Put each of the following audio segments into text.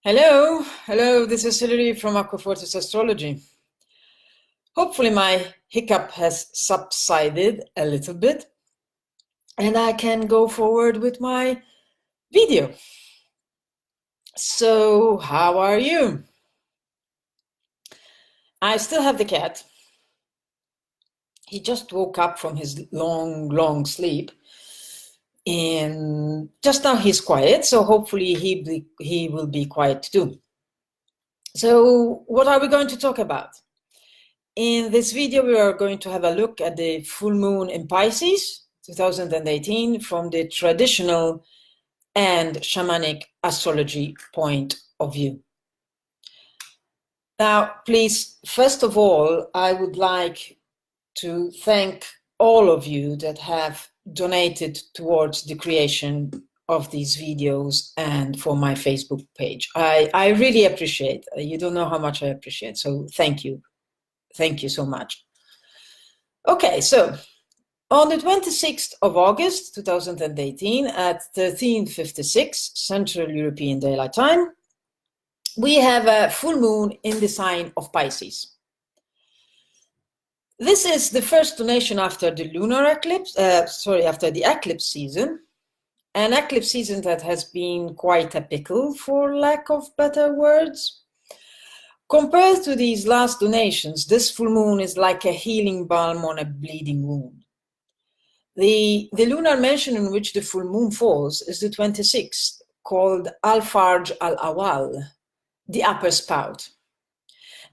Hello, this is Hilary from Acquafortis Astrology. Hopefully my hiccup has subsided a little bit and I can go forward with my video. So, how are you? I still have the cat. He just woke up from his long sleep and just now he's quiet, so hopefully he will be quiet too. So, what are we going to talk about? In this video, we are going to have a look at the full moon in Pisces 2018 from the traditional and shamanic astrology point of view. Now, please, first of all, I would like to thank all of you that have donated towards the creation of these videos and for my Facebook page. I really appreciate. You don't know how much I appreciate, so thank you. Thank you so much. Okay, so on the 26th of August 2018 at 13:56 Central European Daylight Time, we have a full moon in the sign of Pisces. This is the first donation after the lunar eclipse, after the eclipse season, an eclipse season that has been quite a pickle, for lack of better words. Compared to these last donations, this full moon is like a healing balm on a bleeding wound. The lunar mention in which the full moon falls is the 26th, called Al-Farj al-Awal, the upper spout.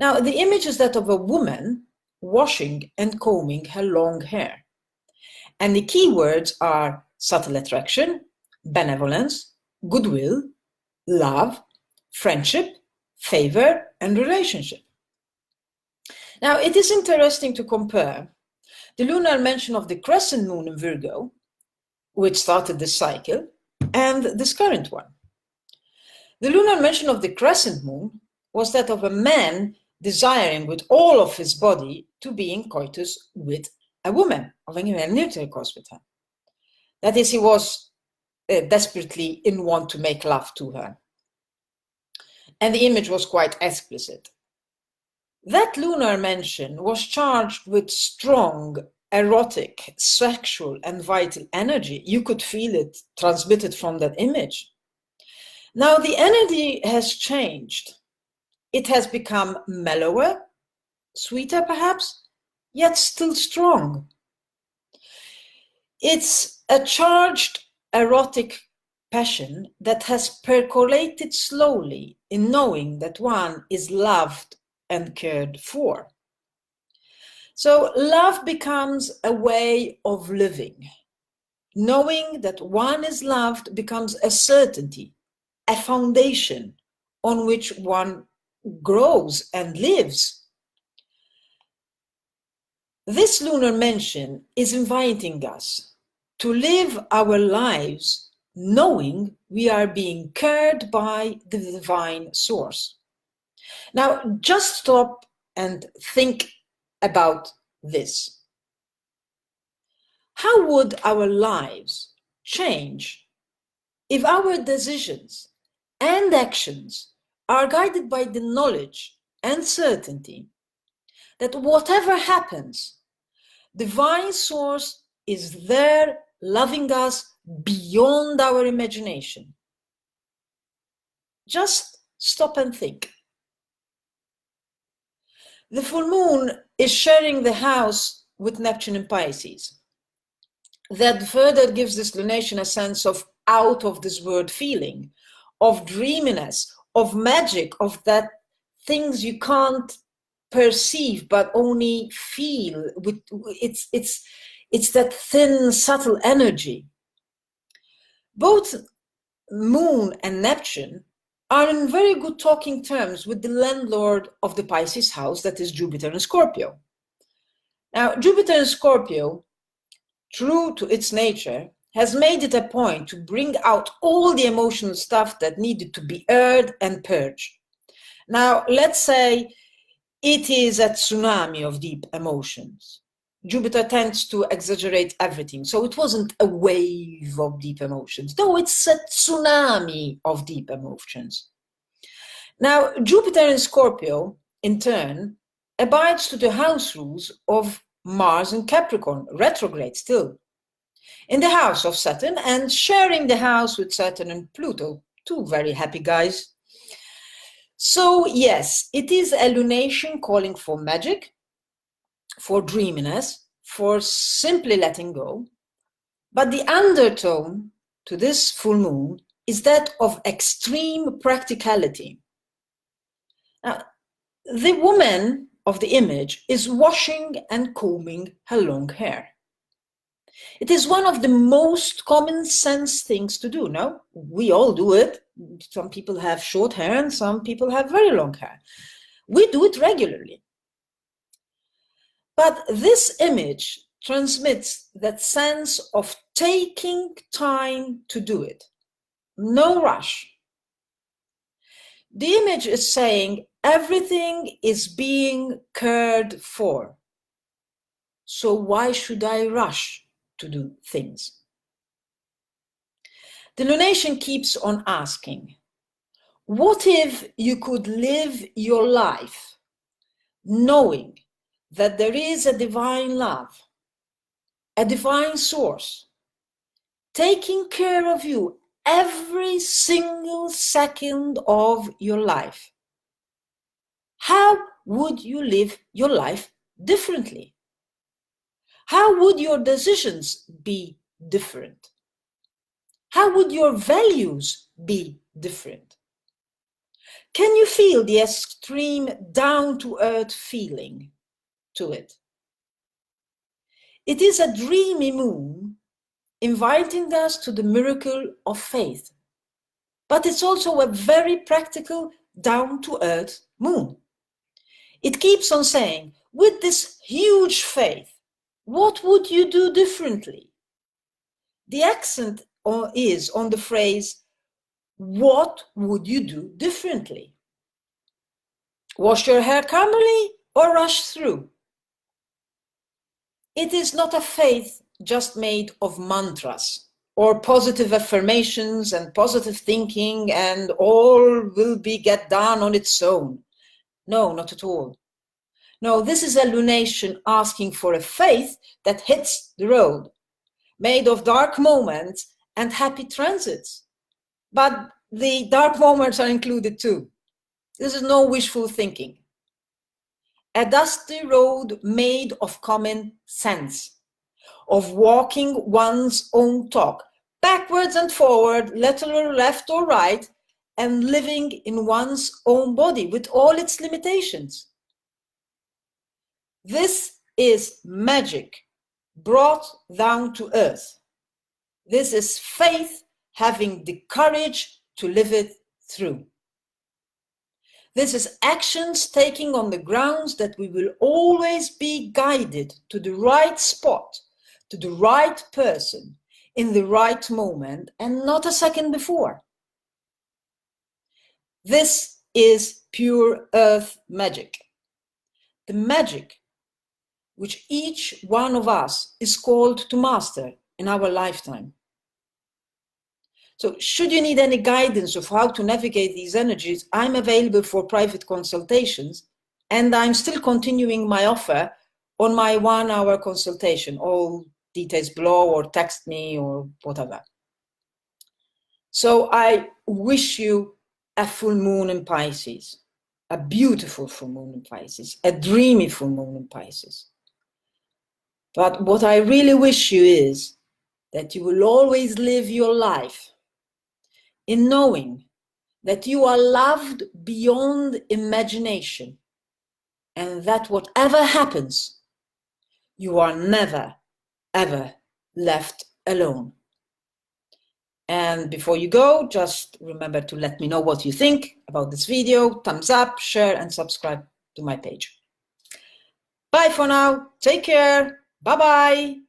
Now, the image is that of a woman washing and combing her long hair. And the key words are subtle attraction, benevolence, goodwill, love, friendship, favor, and relationship. Now, it is interesting to compare the lunar mention of the crescent moon in Virgo, which started this cycle, and this current one. The lunar mention of the crescent moon was that of a man desiring with all of his body to be in coitus with a woman, having an intercourse with her. That is, he was desperately in want to make love to her. And the image was quite explicit. That lunar mention was charged with strong, erotic, sexual, and vital energy. You could feel it transmitted from that image. Now the energy has changed. It has become mellower, sweeter perhaps, yet still strong. It's a charged, erotic passion that has percolated slowly in knowing that one is loved and cared for. So love becomes a way of living. Knowing that one is loved becomes a certainty, a foundation on which one grows and lives. This lunar mention is inviting us to live our lives knowing we are being cared by the divine source. Now, just stop and think about this. How would our lives change if our decisions and actions are guided by the knowledge and certainty that whatever happens, divine source is there loving us beyond our imagination? Just stop and think. The full moon is sharing the house with Neptune in Pisces. That further gives this lunation a sense of out of this world feeling, of dreaminess, of magic, of that things you can't perceive but only feel. It's that thin, subtle energy. Both Moon and Neptune are in very good talking terms with the landlord of the Pisces house, that is Jupiter in Scorpio. Now, Jupiter in Scorpio, true to its nature, has made it a point to bring out all the emotional stuff that needed to be aired and purged. Now, let's say it is a tsunami of deep emotions. Jupiter tends to exaggerate everything, so it wasn't a wave of deep emotions. No, it's a tsunami of deep emotions. Now, Jupiter in Scorpio, in turn, abides to the house rules of Mars in Capricorn, retrograde still, in the house of Saturn and sharing the house with Saturn and Pluto, two very happy guys. So yes, it is a lunation calling for magic, for dreaminess, for simply letting go. But the undertone to this full moon is that of extreme practicality. Now, the woman of the image is washing and combing her long hair. It is one of the most common sense things to do, no? We all do it. Some people have short hair and some people have very long hair. We do it regularly. But this image transmits that sense of taking time to do it. No rush. The image is saying everything is being cared for. So why should I rush to do things? The lunation keeps on asking, what if you could live your life knowing that there is a divine love, a divine source, taking care of you every single second of your life? How would you live your life differently? How would your decisions be different? How would your values be different? Can you feel the extreme down-to-earth feeling to it? It is a dreamy moon inviting us to the miracle of faith, but it's also a very practical down-to-earth moon. It keeps on saying, with this huge faith, what would you do differently? The accent is on the phrase, what would you do differently? Wash your hair calmly or rush through? It is not a faith just made of mantras or positive affirmations and positive thinking and all will get done on its own. No, not at all. No, this is a lunation asking for a faith that hits the road, made of dark moments and happy transits. But the dark moments are included too. This is no wishful thinking. A dusty road made of common sense, of walking one's own talk, backwards and forward, lateral left or right, and living in one's own body with all its limitations. This is magic brought down to earth. This is faith having the courage to live it through. This is actions taking on the grounds that we will always be guided to the right spot, to the right person, in the right moment, and not a second before. This is pure earth magic. The magic which each one of us is called to master in our lifetime. So should you need any guidance of how to navigate these energies, I'm available for private consultations, and I'm still continuing my offer on my 1-hour consultation. All details below, or text me or whatever. So I wish you a full moon in Pisces, a beautiful full moon in Pisces, a dreamy full moon in Pisces. But what I really wish you is that you will always live your life in knowing that you are loved beyond imagination, and that whatever happens, you are never, ever left alone. And before you go, just remember to let me know what you think about this video. Thumbs up, share, and subscribe to my page. Bye for now. Take care. Bye-bye.